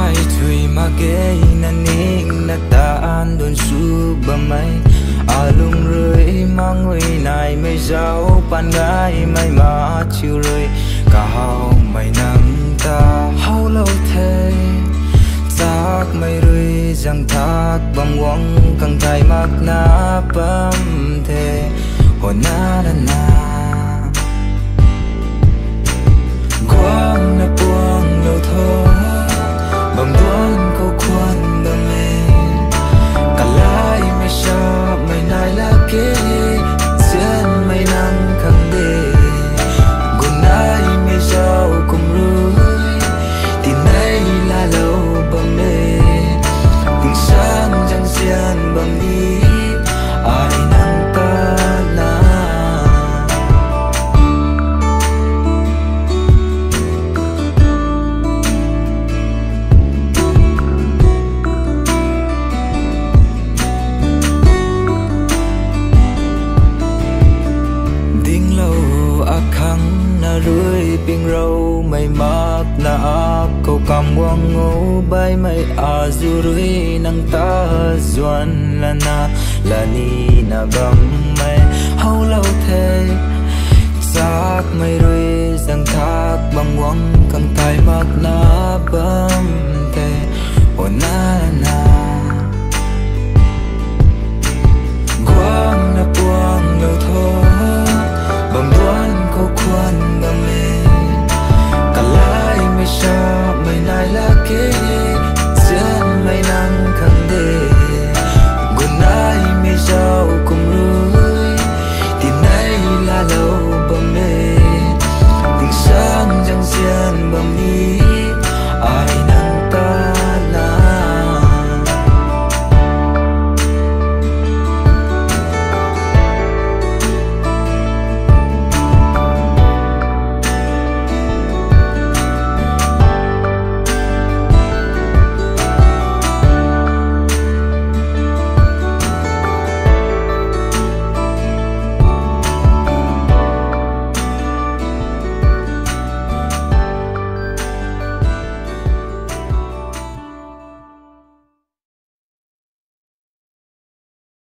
mai thui ma ke na ning na ta an don su ba mai alung rơi mang ngôi này mây rau pan gái mai mà chiều rơi cả hao mây nắng ta hao lâu thế giác mây rơi răng thác băng quăng căng tay mắc na bấm thế hồn na na na quăng na buông lâu thôi bầm đuôn câu khoan đam mê cả lại mây sa mây này là kế diễn mây nắng khăng đê gồm nay mây rau cùng rơi thì nay là lâu bầm mê cùng sáng chẳng xiên bầm đi ai nắng ta na rưỡi ping râu mây mắc na câu cầm quăng ngô bay mây du rưỡi nắng ta duan là ni na bầm mây hau lâu thế giác mây rưỡi răng thác băng quăng căng tay mắc na bầm thế hồn na na quăng na buông lâu thôi